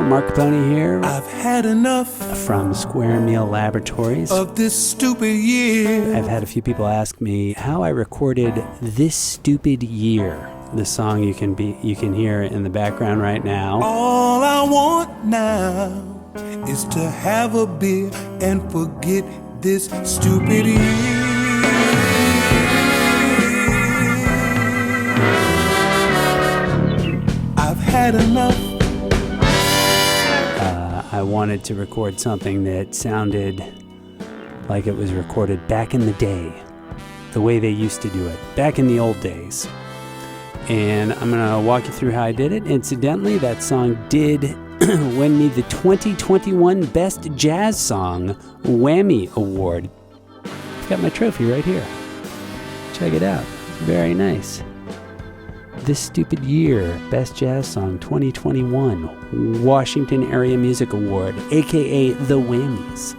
Marc Capponi here. I've had enough from Square Meal Laboratories of this stupid year. I've had a few people ask me how I recorded This Stupid Year. The song you can hear in the background right now. All I want now is to have a beer and forget this stupid year. I've had enough. I wanted to record something that sounded like it was recorded back in the day, the way they used to do it, back in the old days. And I'm going to walk you through how I did it. Incidentally, that song did win me the 2021 Best Jazz Song Whammy Award. I've got my trophy right here. Check it out. Very nice. This Stupid Year, Best Jazz Song 2021, Washington Area Music Award, aka The Whammies.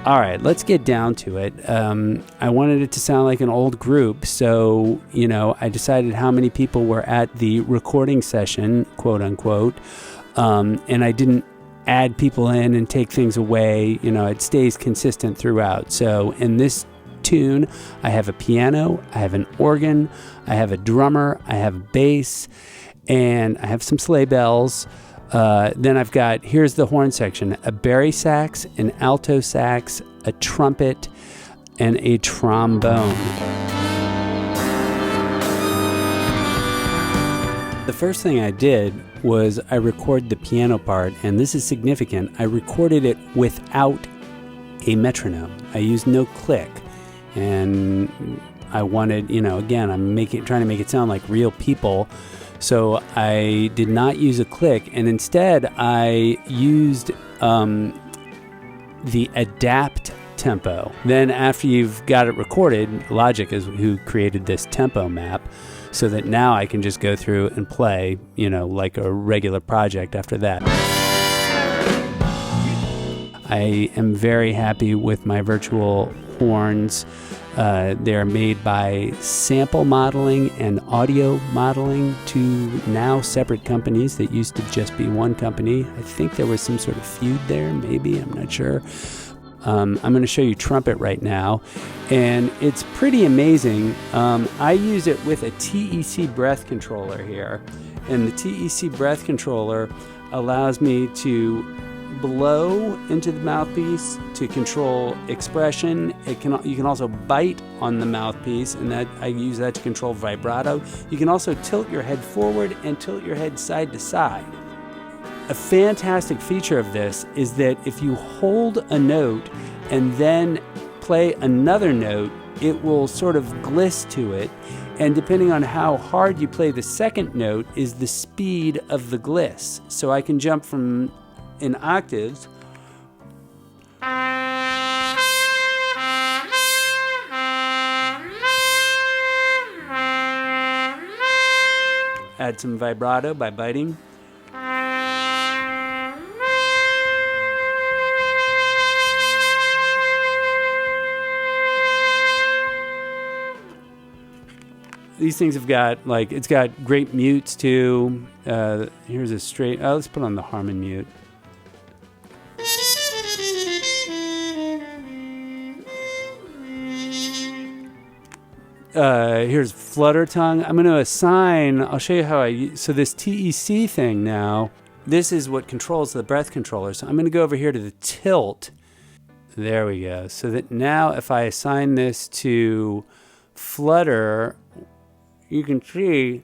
All right, let's get down to it. I wanted it to sound like an old group, so, I decided how many people were at the recording session, quote unquote, and I didn't add people in and take things away. It stays consistent throughout. So in this tune, I have a piano, I have an organ, I have a drummer, I have bass, and I have some sleigh bells. Then I've got, here's the horn section, a bari sax, an alto sax, a trumpet, and a trombone. The first thing I did was I recorded the piano part, and this is significant. I recorded it without a metronome. I used no click. And I wanted, again, I'm trying to make it sound like real people. So I did not use a click, and instead I used the adapt tempo. Then after you've got it recorded, Logic is who created this tempo map, so that now I can just go through and play, like a regular project after that. I am very happy with my virtual horns. They're made by Sample Modeling and Audio Modeling, two now separate companies that used to just be one company. I think there was some sort of feud there, maybe, I'm not sure. I'm going to show you trumpet right now, and it's pretty amazing. I use it with a TEC breath controller here, and the TEC breath controller allows me to blow into the mouthpiece to control expression. You can also bite on the mouthpiece, and that I use that to control vibrato. You can also tilt your head forward and tilt your head side to side. A fantastic feature of this is that if you hold a note and then play another note, it will sort of gliss to it, and depending on how hard you play the second note is the speed of the gliss. So I can jump from in octaves add some vibrato by biting. These things have got, it's got great mutes too. Here's a straight, let's put on the Harmon mute. Here's flutter tongue. I'm going to assign, I'll show you how so this TEC thing now, this is what controls the breath controller. So I'm going to go over here to the tilt. There we go. So that now if I assign this to flutter, you can see,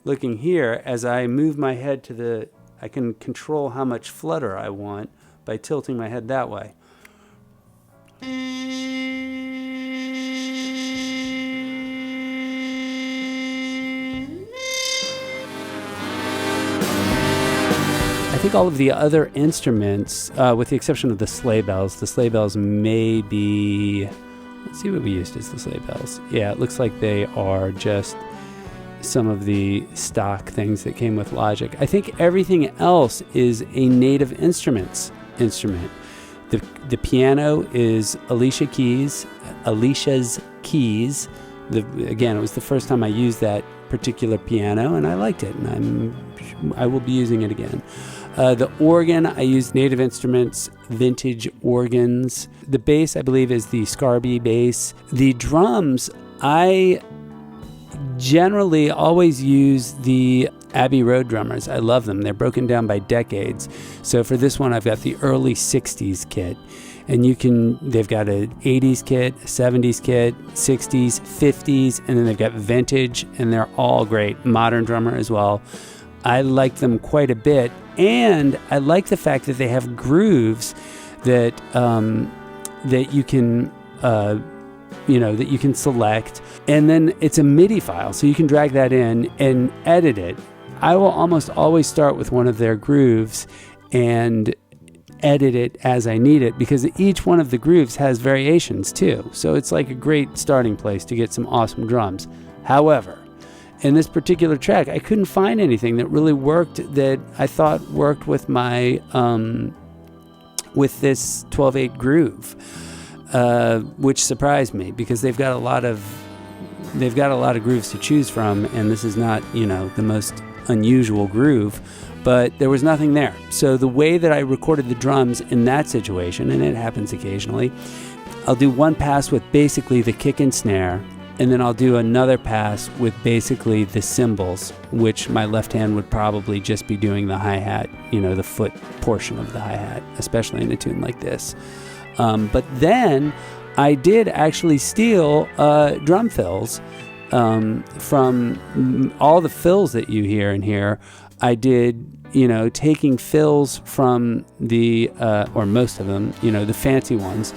looking here, as I move my head to I can control how much flutter I want by tilting my head that way. I think all of the other instruments, with the exception of the sleigh bells may be, let's see what we used as the sleigh bells. Yeah, it looks like they are just some of the stock things that came with Logic. I think everything else is a native instrument. The piano is Alicia's keys. Again, it was the first time I used that particular piano, and I liked it, and I'm I will be using it again. The organ, I use Native Instruments vintage organs. The bass, I believe, is the Scarby bass. The drums, I generally always use the Abbey Road drummers. I love them. They're broken down by decades. So for this one, I've got the early 60s kit. And they've got an 80s kit, a 70s kit, 60s, 50s, and then they've got vintage, and they're all great. Modern drummer as well. I like them quite a bit. And I like the fact that they have grooves that you can that you can select, and then it's a MIDI file, so you can drag that in and edit it. I will almost always start with one of their grooves and edit it as I need it, because each one of the grooves has variations too. So it's like a great starting place to get some awesome drums. However, in this particular track, I couldn't find anything that really worked, that I thought worked with my with this 12/8 groove, which surprised me, because they've got a lot of grooves to choose from, and this is not, the most unusual groove, but there was nothing there. So the way that I recorded the drums in that situation, and it happens occasionally, I'll do one pass with basically the kick and snare, and then I'll do another pass with basically the cymbals, which my left hand would probably just be doing the hi-hat, the foot portion of the hi-hat, especially in a tune like this. But then I did actually steal drum fills from all the fills that you hear in here. I did, taking fills from the, or most of them, the fancy ones.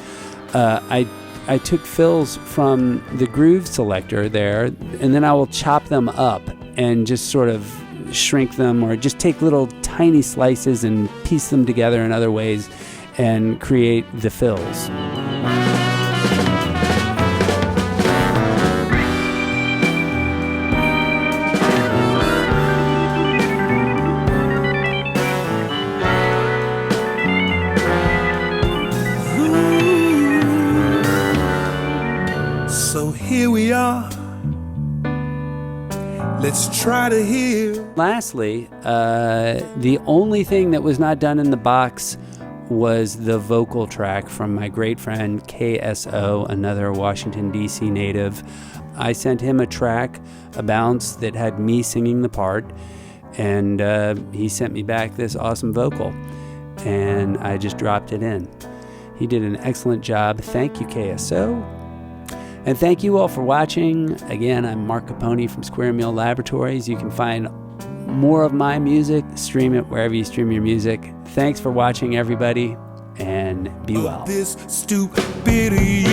I took fills from the groove selector there, and then I will chop them up and just sort of shrink them, or just take little tiny slices and piece them together in other ways and create the fills. So here we are. Let's try to hear. Lastly, the only thing that was not done in the box was the vocal track from my great friend KSO, another Washington, D.C. native. I sent him a track, a bounce that had me singing the part, and he sent me back this awesome vocal, and I just dropped it in. He did an excellent job. Thank you, KSO. And thank you all for watching. Again, I'm Marc Capponi from Square Meal Laboratories. You can find more of my music, stream it wherever you stream your music. Thanks for watching, everybody, and be well. This stupidity.